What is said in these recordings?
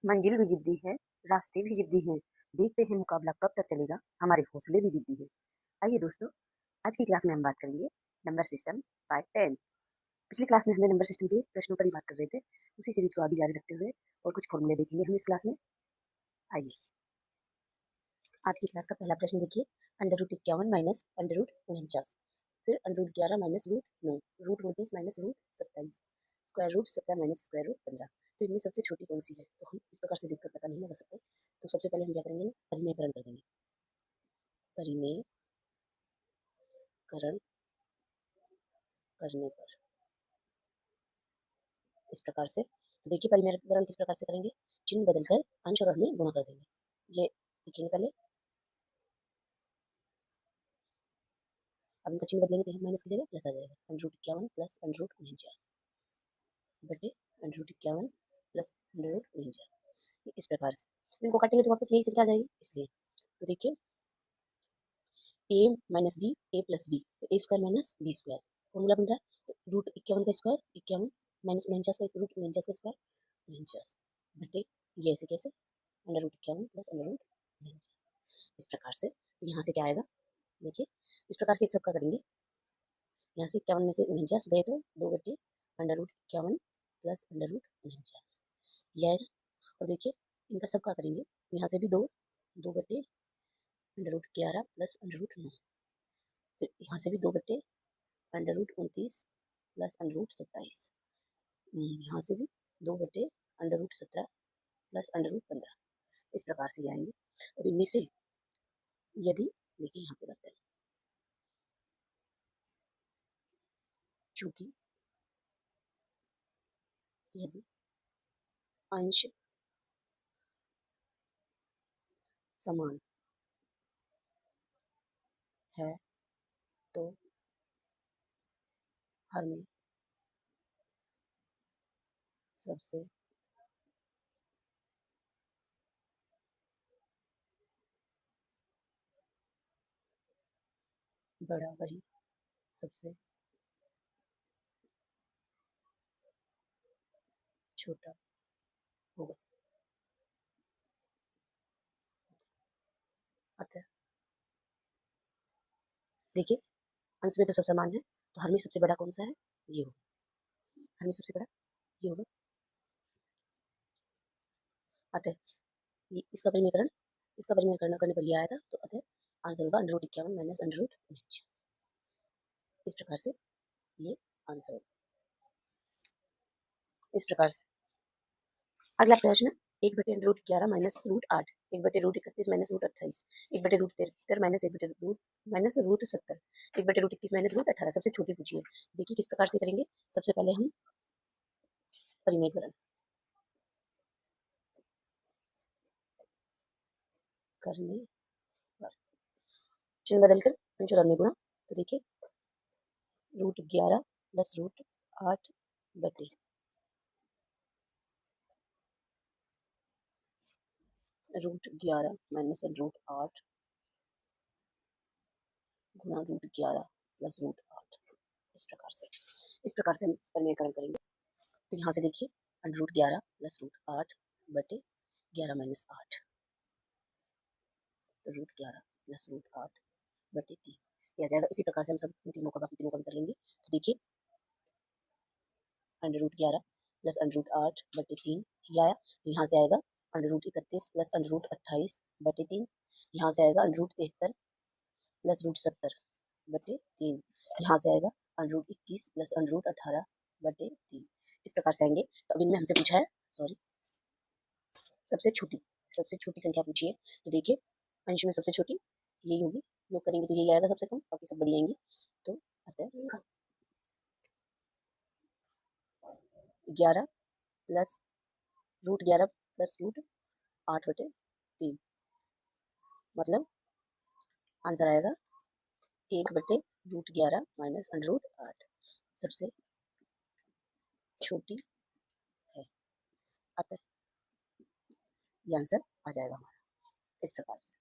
मंजिल भी जिद्दी है, रास्ते भी जिद्दी हैं। देखते हैं मुकाबला कब तक चलेगा, हमारे हौसले भी जिद्दी हैं। आइए दोस्तों, आज की क्लास में हम बात करेंगे नंबर सिस्टम पार्ट 10। पिछली क्लास में हमने नंबर सिस्टम के प्रश्नों पर ही बात कर रहे थे। उसी सीरीज को आगे जारी रखते हुए और कुछ फॉर्मूले देखेंगे हम इस क्लास में। आइए, आज की क्लास का पहला प्रश्न देखिए। √51 माइनस √49, फिर √11 minus √9, √29 minus √27, square root 17 minus square root 15। तो इनमें सबसे छोटी कौन सी है? तो हम इस प्रकार से देखकर पता नहीं लगा सकते। तो सबसे पहले हम क्या करेंगे, परिमेयकरण कर देंगे। परिमेयकरण करने पर इस प्रकार से, तो देखिए परिमेयकरण किस प्रकार से करेंगे, चिन्ह बदलकर अंश और हर में गुणा कर देंगे। ये देखेंगे पहले, अब इनका चिन्ह बदलेंगे तो यहाँ माइनस की जगह प्लस आ जाएगा। √51 प्लस √49 बटे √51 प्लस √49, इस प्रकार से इनको काटेंगे तो वापस यही संख्या आ जाएगी। इसलिए तो देखिए, a minus B, a plus B, तो a square minus B square formula बन रहा है। तो √51 का स्क्वायर 51 माइनस 49 का √49 का स्क्वायर 49 बटे ये ऐसे कैसे, √51 प्लस √49, इस प्रकार से। तो यहाँ से क्या आएगा, देखिए इस प्रकार से सबका करेंगे। यहाँ से 51 में से 49 गए तो 2 बटे √51 प्लस √49 ये आएगा। और देखिए इनका सबका करेंगे, यहाँ से भी 2 बटे √11 प्लस √9, फिर यहाँ से भी 2 बटे √29 प्लस √27, यहाँ से भी 2 बटे √17 प्लस √15, इस प्रकार से आएंगे। अब इनमें से यदि, देखिए यहाँ पे करते हैं, चूंकि यदि अंश समान है तो हर में सबसे बड़ा वही सबसे छोटा होगा। अतः देखिए, अंश में तो सब समान है, तो हर में सबसे बड़ा कौन सा है, ये होगा। हर में सबसे बड़ा ये होगा। अतः इसका परिमेयकरण करने पर ये आया था, तो अतः आंसर होगा √51 माइनस √49, इस प्रकार से ये आंसर होगा। इस प्रकार से अगला प्रश्न, 1/√11 माइनस √8, 1/√31 माइनस √28, 1/√73 माइनस 1/√70, 1/√21 माइनस √18, सबसे छोटी पूछिए। देखिए किस प्रकार से करेंगे। सबसे पहले हम परिमेयकरण करने पर चिन्ह बदलकर अंश और हर में गुणा, तो देखिए √11 प्लस √8 बटे √11 माइनस √8 गुणा √11 प्लस √8, इस प्रकार से हम परिमेयकरण करेंगे। तो यहाँ से देखिए √11 प्लस √8 बटे 11 माइनस 8, तो √11 प्लस √8 बटे 3 ये आ जाएगा। इसी प्रकार से हम सब तीनों का, बाकी तीनों का भी कर लेंगे। तो देखिए √11 प्लस √8 बटे 3 ये आया। तो यहाँ से आएगा √31 प्लस √28 बटे 3, यहाँ से आएगा √73 प्लस √70 बटे 3, यहाँ से आएगा √21 प्लस √18 बटे 3, इस प्रकार से आएंगे। तो अब इनमें हमसे पूछा है, सॉरी, सबसे छोटी संख्या पूछिए। तो देखिए अंश में सबसे छोटी यही होगी, योग करेंगे तो यही आएगा सबसे कम, बाकी सब बड़ी आएंगी। तो अतः 11 प्लस √11 प्लस √8 बटे 3, मतलब आंसर आएगा 1/√11 माइनस √8, सबसे छोटी है। अतः ये आंसर आ जाएगा हमारा, इस प्रकार से।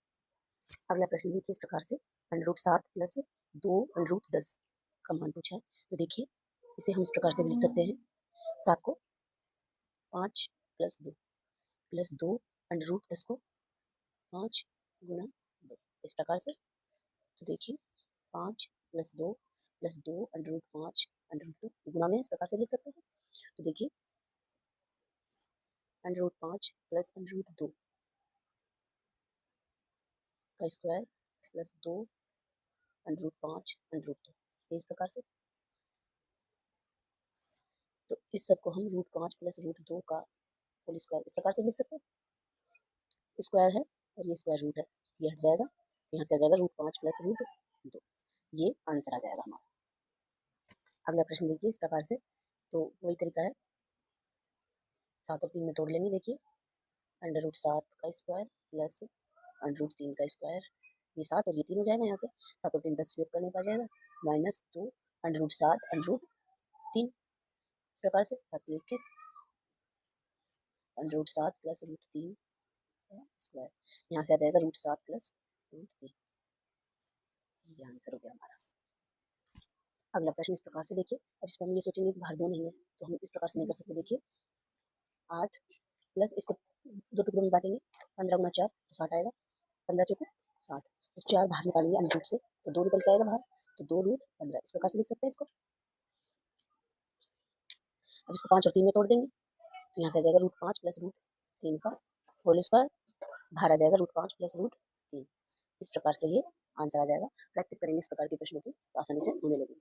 अगला प्रश्न देखिए इस प्रकार से, √7 प्लस 2 √10 का मान पूछा है। तो देखिए इसे हम इस प्रकार से भी लिख सकते हैं, 7 को 5 प्लस 2, प्लस 2 अंडर रूट 10 को 5 गुणा 2, इस प्रकार से। तो देखिए 5 plus 2 under root 5 under root 2 गुणा में इस प्रकार से लिख सकते हैं। तो देखिए under root 5 plus under root 2 का square plus 2 under root 5 under root 2, इस प्रकार से। तो इस सब को हम रूट 5 प्लस रूट 2 का होल स्क्वायर इस प्रकार से लिख सकते हैं। स्क्वायर है और ये स्क्वायर रूट है, ये हट जाएगा, यहाँ से आ जाएगा रूट 5 प्लस रूट 2, ये आंसर आ जाएगा हमारा। अगला प्रश्न देखिए इस प्रकार से। तो वही तरीका है, 7 और 3 में तोड़ लेंगे। देखिए अंडर रूट 7 का स्क्वायर प्लस अंडर रूट 3 का स्क्वायर, ये 7 और ये 3 हो जाएगा। यहाँ से 7 और 3 10 योग करने पर आ जाएगा, minus 2 under root 7 under root 3, इस प्रकार से 7 21 अंडर रूट 7 प्लस रूट 3 का स्क्वायर, यहाँ से आ जाएगा रूट 7 प्लस रूट 3, ये आंसर हो गया हमारा। अगला प्रश्न इस प्रकार से देखिए। अब इस पर हम ये सोचेंगे कि बाहर 2 नहीं है, तो हम इस प्रकार से नहीं कर सकते। देखिए 8 प्लस इसको 2 टुकड़ों में बांटेंगे, 15 गुना 4 तो 60 आएगा, 15 चौको 60, तो 4 बाहर निकालेंगे अंडर रूट से, तो 2 निकल के आएगा बाहर, तो 2 रूट 15, इस प्रकार से लिख सकते हैं इसको। अब इसको 5 और 3 में तोड़ देंगे, तो यहाँ से आ जाएगा रूट 5 प्लस रूट 3 का होल स्क्वायर, बाहर आ जाएगा रूट 5 प्लस रूट 3, इस प्रकार से ये आंसर आ जाएगा। प्रैक्टिस करेंगे इस प्रकार के प्रश्नों की तो आसानी से होने लगेंगे।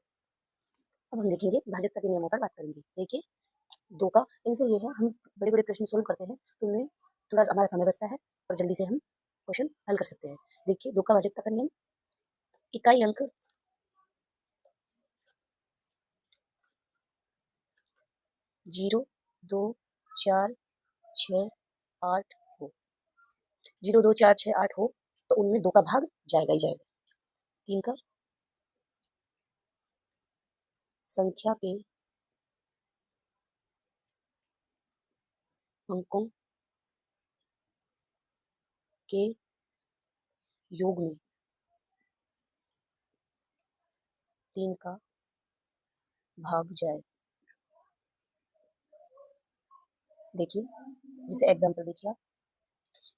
अब हम देखेंगे भाजकता के नियमों पर बात करेंगे। देखिए 2 का इनसे ये है, हम बड़े बड़े प्रश्न सोल्व करते हैं तो उनमें थोड़ा हमारा समय बचता है और जल्दी से हम क्वेश्चन हल कर सकते हैं। देखिए 2 का भाजकता का नियम, इकाई अंक 0 2 4 6 8 हो, 0 2 4 6 8 हो तो उनमें 2 का भाग जाएगा ही जाएगा। 3 का संख्या के अंकों के योग में 3 का भाग जाए। देखिए जैसे एग्जाम्पल देखिए, आप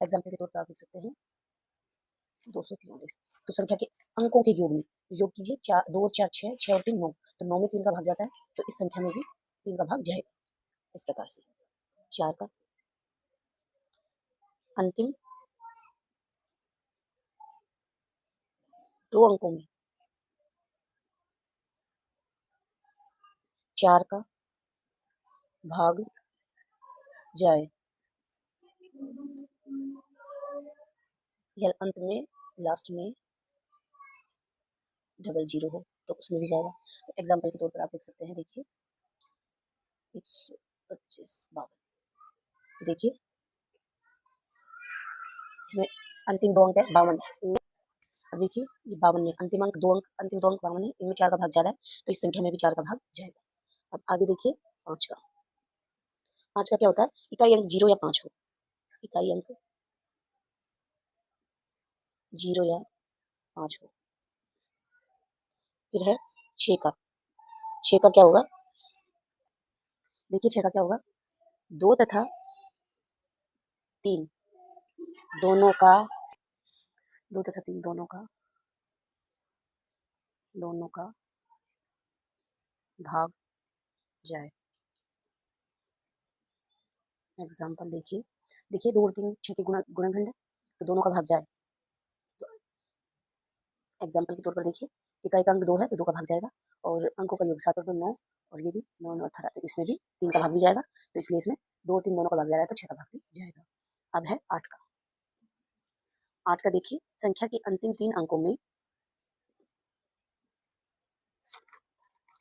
एग्जाम्पल के तौर पर आप लिख सकते हैं 243, तो संख्या के अंकों के योग में, तो योग कीजिए 4 2 4 6 6 और 3 9, तो 9 में 3 का भाग जाता है, तो इस संख्या में भी 3 का भाग जाएगा, इस प्रकार से। 4 का अंतिम 2 अंकों में 4 का भाग जाए, या अंत में लास्ट में डबल जीरो हो तो उसमें भी जाएगा। तो एग्जाम्पल के तौर पर आप लिख सकते हैं, देखिए 125 52, तो देखिए इसमें अंतिम 2 अंक है 52, अब देखिए ये 52 में अंतिम अंक 2 अंक, अंतिम 2 अंक 52 है, इनमें 4 का भाग जा रहा है, तो इस संख्या में भी 4 का भाग जाएगा। अब आगे देखिए 5 का, 5 का क्या होता है, इकाई अंक 0 या 5 हो, इकाई अंक 0 या 5 हो। फिर है 6 का, 6 का क्या होगा, देखिए 6 का क्या होगा, 2 तथा 3 दोनों का, 2 तथा 3 दोनों का भाग जाए। एग्जाम्पल देखिए, देखिए 2 और 3 6 के गुणनखंड है, तो दोनों का भाग जाए। तो एग्जाम्पल के तौर पर देखिए इकाई का अंक 2 है तो 2 का भाग जाएगा, और अंकों का योग 7 और 2 9, और ये भी 9 9 18, तो इसमें भी 3 का भाग भी जाएगा, तो इसलिए इसमें 2 और 3 दोनों का भाग जा रहा है, तो 6 का भाग भी जाएगा। अब है 8 का, 8 का देखिए संख्या के अंतिम 3 अंकों में,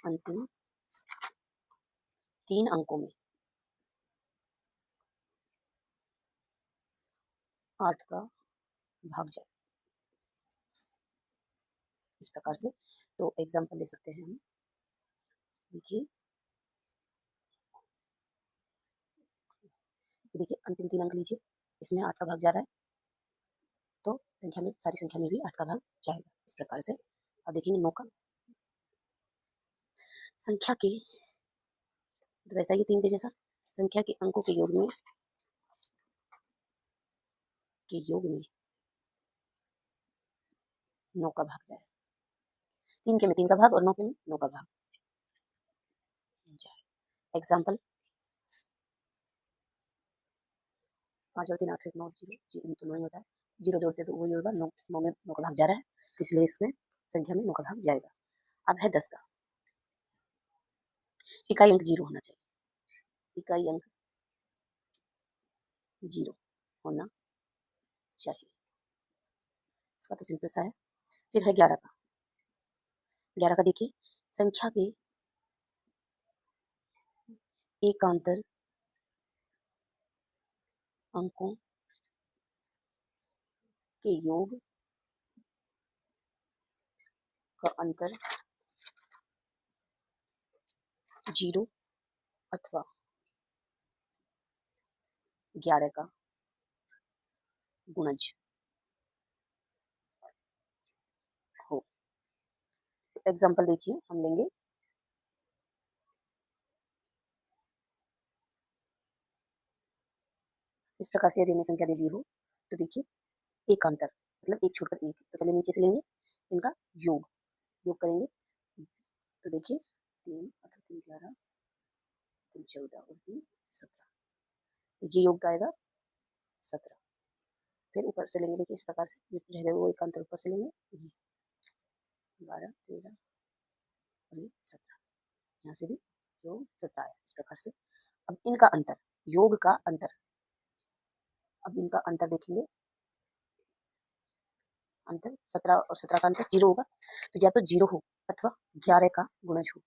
अंतिम 3 अंकों में 8 का भाग जाए, इस प्रकार से। तो एग्जाम्पल ले सकते हैं हम, देखिए देखिए अंतिम 3 अंक लीजिए, इसमें 8 का भाग जा रहा है, तो संख्या में, सारी संख्या में भी 8 का भाग जाएगा, इस प्रकार से। अब देखेंगे 9 का, संख्या के, तो वैसा ही 3 के जैसा, संख्या के अंकों के योग में के योग में 9 का भाग जाए। 3 के में 3 का भाग और 9 के में 9 का भाग जाए। एग्जाम्पल 5 और 3 8 9 0 तो 9 ही होता है। 0 जोड़ते तो वही होगा, 9 में 9 का भाग जा रहा है, तो इसलिए इसमें संख्या में 9 का भाग जाएगा। अब है 10 का। इकाई अंक 0 होना चाहिए। इकाई अंक 0 होना चाहिए। इसका तो सिंपल सा है। फिर है 11 का। 11 का देखिए, संख्या के एकांतर अंकों के योग का अंतर 0 अथवा 11 का गुणज हो। एग्जाम्पल देखिए, हम लेंगे इस प्रकार से। यदि हमें संख्या दे दी हो तो देखिए, एकांतर मतलब एक छोड़कर एक, तो पहले नीचे से लेंगे इनका योग, योग करेंगे तो देखिए 3 8 3 11 3 14 और 3 17, तो ये योग आएगा 17। फिर ऊपर से लेंगे, देखिए इस प्रकार से जो रह गए वो एकांतर ऊपर से लेंगे, 12 13 और ये 17, यहाँ से भी योग 17 है। इस प्रकार से अब इनका अंतर, योग का अंतर, अब इनका अंतर देखेंगे, अंतर 17 और 17 का अंतर 0 होगा, तो या तो 0 हो अथवा 11 का गुणज हो,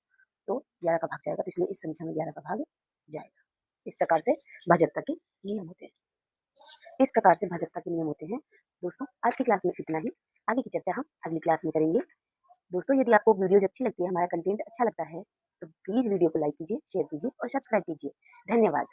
तो 11 का भाग जाएगा, तो इसलिए इस संख्या में 11 का भाग जाएगा। इस प्रकार से भाजकता के नियम होते हैं। इस प्रकार से भाजकता के नियम होते हैं। दोस्तों, आज की क्लास में इतना ही। आगे की चर्चा हम अगली क्लास में करेंगे। दोस्तों, यदि आपको वीडियोज अच्छी लगती है, हमारा कंटेंट अच्छा लगता है, तो प्लीज़ वीडियो को लाइक कीजिए, शेयर कीजिए और सब्सक्राइब कीजिए। धन्यवाद।